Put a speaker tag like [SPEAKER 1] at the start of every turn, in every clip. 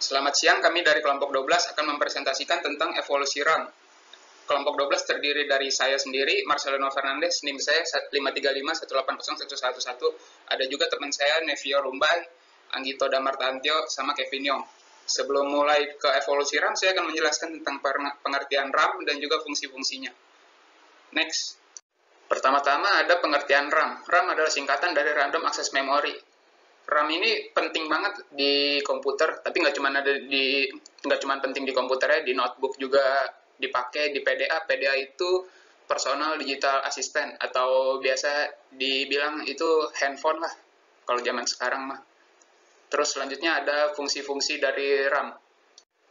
[SPEAKER 1] Selamat siang, kami dari kelompok 12 akan mempresentasikan tentang evolusi RAM. Kelompok 12 terdiri dari saya sendiri, Marcelino Fernandez, NIM saya 535180111. Ada juga teman saya, Nevio Rumbai, Anggito Damartantio, sama Kevin Yong. Sebelum mulai ke evolusi RAM, saya akan menjelaskan tentang pengertian RAM dan juga fungsi-fungsinya. Next. Pertama-tama ada pengertian RAM. RAM adalah singkatan dari Random Access Memory. RAM ini penting banget di komputer, tapi nggak cuma penting di komputer ya, di notebook juga dipakai, di PDA. PDA itu personal digital assistant, atau biasa dibilang itu handphone lah, kalau zaman sekarang mah. Terus selanjutnya ada fungsi-fungsi dari RAM.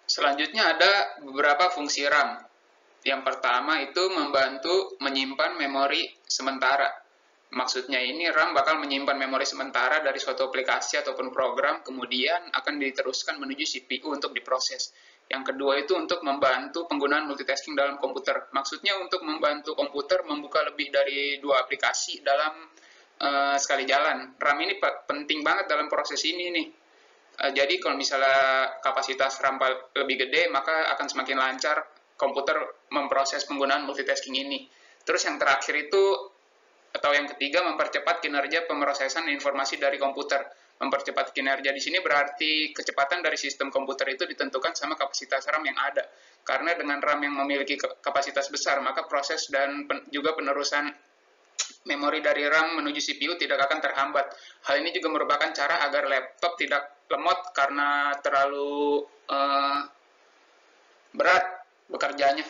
[SPEAKER 1] Selanjutnya ada beberapa fungsi RAM. Yang pertama itu membantu menyimpan memori sementara. Maksudnya ini RAM bakal menyimpan memori sementara dari suatu aplikasi ataupun program, kemudian akan diteruskan menuju CPU untuk diproses. Yang kedua itu untuk membantu penggunaan multitasking dalam komputer. Maksudnya untuk membantu komputer membuka lebih dari 2 aplikasi dalam sekali jalan. RAM ini penting banget dalam proses ini nih. Jadi kalau misalnya kapasitas RAM lebih gede, maka akan semakin lancar komputer memproses penggunaan multitasking ini. Terus yang terakhir itu atau yang ketiga, mempercepat kinerja pemrosesan informasi dari komputer. Mempercepat kinerja di sini berarti kecepatan dari sistem komputer itu ditentukan sama kapasitas RAM yang ada. Karena dengan RAM yang memiliki kapasitas besar, maka proses dan juga penerusan memori dari RAM menuju CPU tidak akan terhambat. Hal ini juga merupakan cara agar laptop tidak lemot karena terlalu berat bekerjanya.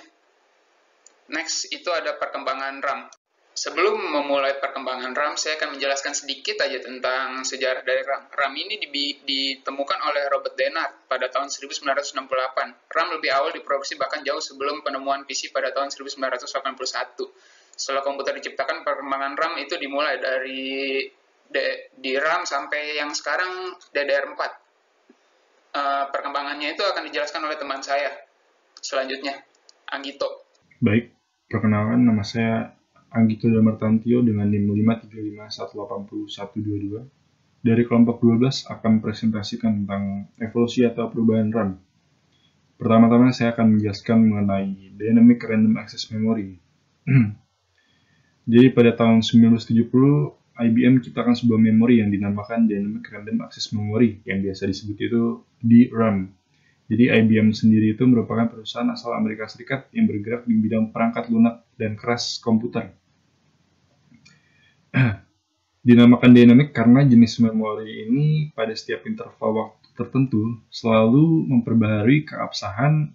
[SPEAKER 1] Next, itu ada perkembangan RAM. Sebelum memulai perkembangan RAM, saya akan menjelaskan sedikit aja tentang sejarah dari RAM. RAM ini ditemukan oleh Robert Dennard pada tahun 1968. RAM lebih awal diproduksi bahkan jauh sebelum penemuan PC pada tahun 1981. Setelah komputer diciptakan, perkembangan RAM itu dimulai dari DRAM sampai yang sekarang DDR4. Perkembangannya itu akan dijelaskan oleh teman saya. Selanjutnya, Anggito.
[SPEAKER 2] Baik, perkenalkan nama saya Anggito Damartantio dengan NIM 535180122 dari kelompok 12 akan presentasikan tentang evolusi atau perubahan RAM. Pertama-tama saya akan menjelaskan mengenai Dynamic Random Access Memory. Jadi pada tahun 1970, IBM ciptakan sebuah memori yang dinamakan Dynamic Random Access Memory, yang biasa disebut itu DRAM. Jadi IBM sendiri itu merupakan perusahaan asal Amerika Serikat yang bergerak di bidang perangkat lunak dan keras komputer. Dinamakan dynamic karena jenis memori ini pada setiap interval waktu tertentu selalu memperbaharui keabsahan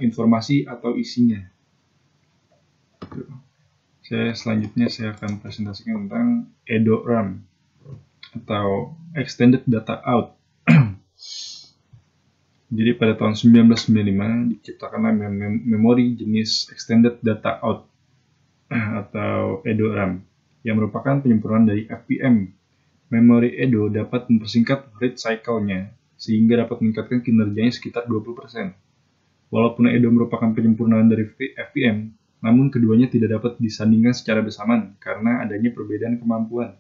[SPEAKER 2] informasi atau isinya. Selanjutnya saya akan presentasikan tentang EDO-RAM atau Extended Data Out. Jadi pada tahun 1995 diciptakanlah memori jenis Extended Data Out atau EDO-RAM yang merupakan penyempurnaan dari FPM. Memori EDO dapat mempersingkat read cycle-nya sehingga dapat meningkatkan kinerjanya sekitar 20%. Walaupun EDO merupakan penyempurnaan dari FPM, namun keduanya tidak dapat disandingkan secara bersamaan karena adanya perbedaan kemampuan.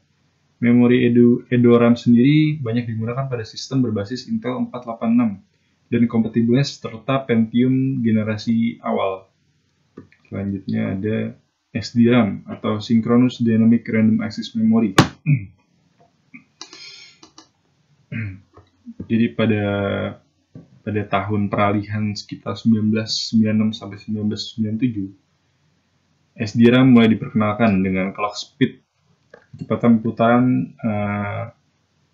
[SPEAKER 2] Memori EDO-RAM sendiri banyak digunakan pada sistem berbasis Intel 486 dan kompatibelnya serta Pentium generasi awal. Selanjutnya ada SDRAM atau Synchronous Dynamic Random Access Memory. Jadi pada tahun peralihan sekitar 1996 sampai 1997, SDRAM mulai diperkenalkan dengan clock speed kecepatan putaran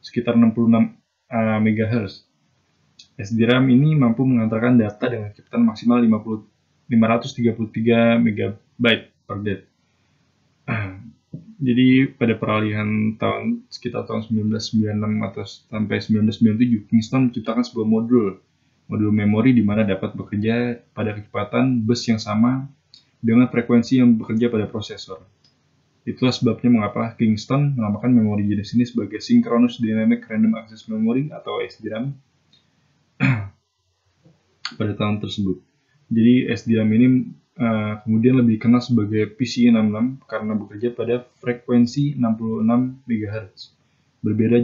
[SPEAKER 2] sekitar 66 MHz. SDRAM ini mampu mengantarkan data dengan kecepatan maksimal 533 MB per detik. Jadi pada peralihan sekitar tahun 1996 atau sampai 1997, Kingston menciptakan sebuah modul memori di mana dapat bekerja pada kecepatan bus yang sama dengan frekuensi yang bekerja pada prosesor. Itulah sebabnya mengapa Kingston menamakan memori jenis ini sebagai Synchronous Dynamic Random Access Memory atau SDRAM pada tahun tersebut. Jadi SDRAM ini kemudian lebih dikenal sebagai PC66 karena bekerja pada frekuensi 66 MHz. Berbeda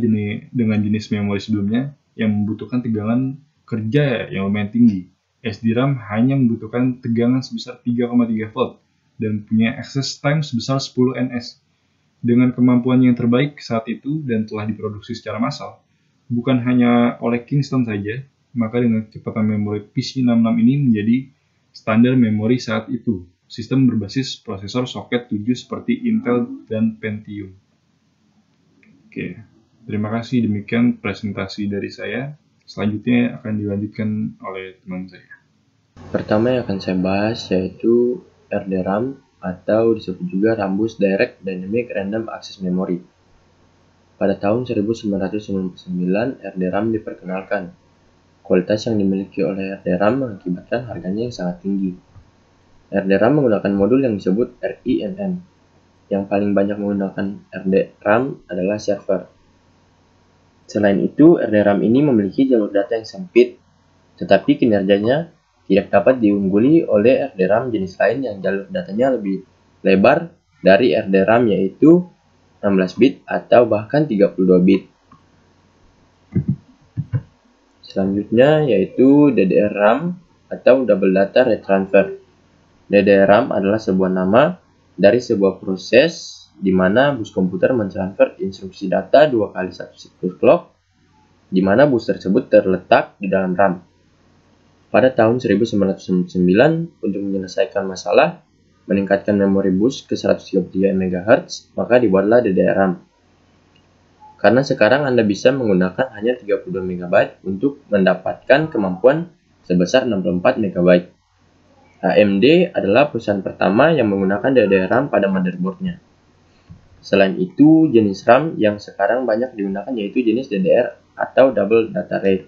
[SPEAKER 2] dengan jenis memori sebelumnya yang membutuhkan tegangan kerja yang lumayan tinggi. SDRAM hanya membutuhkan tegangan sebesar 3,3 volt dan punya access time sebesar 10 ns. Dengan kemampuan yang terbaik saat itu dan telah diproduksi secara massal, bukan hanya oleh Kingston saja, maka dengan kecepatan memori PC66 ini menjadi standar memori saat itu. Sistem berbasis prosesor soket 7 seperti Intel dan Pentium. Oke, terima kasih. Demikian presentasi dari saya. Selanjutnya akan dilanjutkan oleh teman saya.
[SPEAKER 3] Pertama yang akan saya bahas yaitu RDRAM atau disebut juga Rambus Direct Dynamic Random Access Memory. Pada tahun 1999, RDRAM diperkenalkan. Kualitas yang dimiliki oleh RDRAM mengakibatkan harganya yang sangat tinggi. RDRAM menggunakan modul yang disebut RIMM. Yang paling banyak menggunakan RDRAM adalah server. Selain itu, RDRAM ini memiliki jalur data yang sempit, tetapi kinerjanya tidak dapat diungguli oleh RDRAM jenis lain yang jalur datanya lebih lebar dari RDRAM, yaitu 16 bit atau bahkan 32 bit. Selanjutnya yaitu DDR-RAM atau Double Data Rate Transfer. DDR-RAM adalah sebuah nama dari sebuah proses di mana bus komputer mentransfer instruksi data 2 kali 1 siklus clock, di mana bus tersebut terletak di dalam RAM. Pada tahun 1999, untuk menyelesaikan masalah meningkatkan memori bus ke 133 MHz, maka dibuatlah DDR-RAM. Karena sekarang Anda bisa menggunakan hanya 32 MB untuk mendapatkan kemampuan sebesar 64 MB. AMD adalah perusahaan pertama yang menggunakan DDR-RAM pada motherboardnya. Selain itu, jenis RAM yang sekarang banyak digunakan yaitu jenis DDR atau Double Data Rate.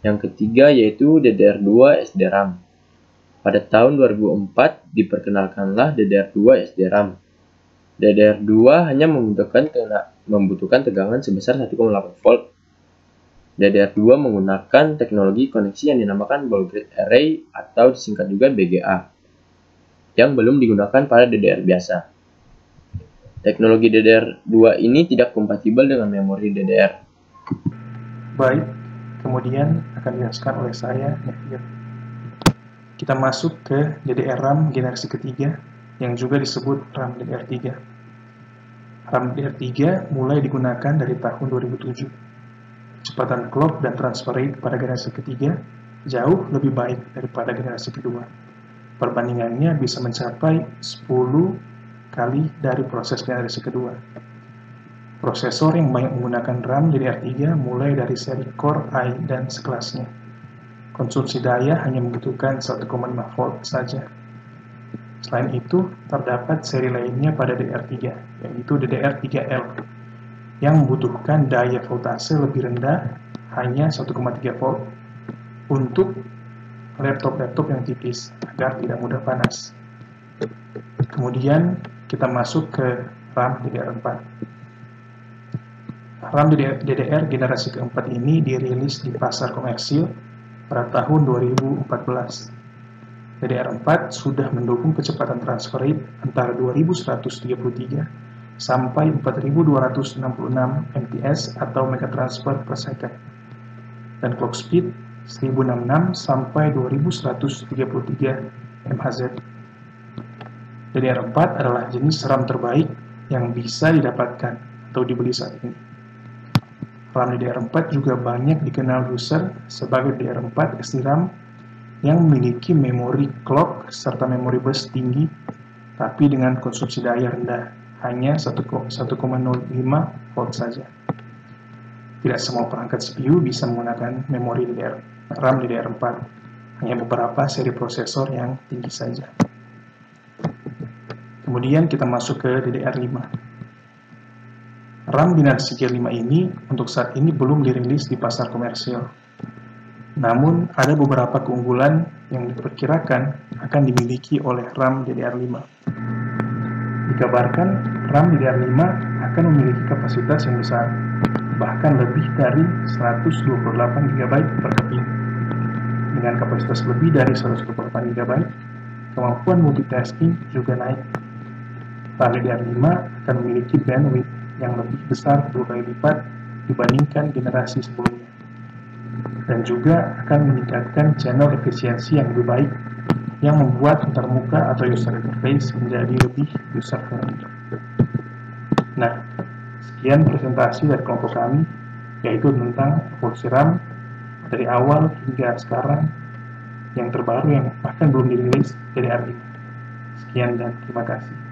[SPEAKER 3] Yang ketiga yaitu DDR2 SDRAM. Pada tahun 2004 diperkenalkanlah DDR2 SDRAM. DDR2 hanya membutuhkan tegangan sebesar 1,8 volt. DDR2 menggunakan teknologi koneksi yang dinamakan Ball Grid Array atau disingkat juga BGA, yang belum digunakan pada DDR biasa. Teknologi DDR2 ini tidak kompatibel dengan memori DDR.
[SPEAKER 4] Baik, kemudian akan dijelaskan oleh saya, Nevio. Kita masuk ke DDR-RAM generasi ketiga, yang juga disebut RAM DDR3. RAM DDR3 mulai digunakan dari tahun 2007. Kecepatan clock dan transfer rate pada generasi ketiga jauh lebih baik daripada generasi kedua. Perbandingannya bisa mencapai 10 kali dari proses generasi kedua. Prosesor yang banyak menggunakan RAM DDR3 mulai dari seri Core i dan sekelasnya. Konsumsi daya hanya membutuhkan 1,5 volt saja. Selain itu, terdapat seri lainnya pada DDR3, yaitu DDR3L, yang membutuhkan daya voltase lebih rendah, hanya 1,3 volt, untuk laptop-laptop yang tipis, agar tidak mudah panas. Kemudian, kita masuk ke RAM DDR4. RAM DDR generasi keempat ini dirilis di pasar komersil pada tahun 2014. DDR4 sudah mendukung kecepatan transfer rate antara 2133 sampai 4266 MTS atau megatransfer per second, dan clock speed 1066 sampai 2133 MHz. DDR4 adalah jenis RAM terbaik yang bisa didapatkan atau dibeli saat ini. RAM DDR4 juga banyak dikenal user sebagai DDR4 SDRAM yang memiliki memori clock serta memori bus tinggi, tapi dengan konsumsi daya rendah, hanya 1,05 volt saja. Tidak semua perangkat CPU bisa menggunakan memori RAM DDR4, hanya beberapa seri prosesor yang tinggi saja. Kemudian kita masuk ke DDR5. RAM generasi G5 ini untuk saat ini belum dirilis di pasar komersil. Namun, ada beberapa keunggulan yang diperkirakan akan dimiliki oleh RAM DDR5. Dikabarkan, RAM DDR5 akan memiliki kapasitas yang besar, bahkan lebih dari 128 GB per keping. Dengan kapasitas lebih dari 128 GB, kemampuan multitasking juga naik. RAM DDR5 akan memiliki bandwidth yang lebih besar 2 kali lipat dibandingkan generasi sebelumnya. dan juga akan meningkatkan channel efisiensi yang lebih baik yang membuat antarmuka atau user interface menjadi lebih user friendly. Nah, sekian presentasi dari kelompok kami, yaitu tentang evolusi RAM dari awal hingga sekarang yang terbaru yang bahkan belum dirilis DDR5. Sekian dan terima kasih.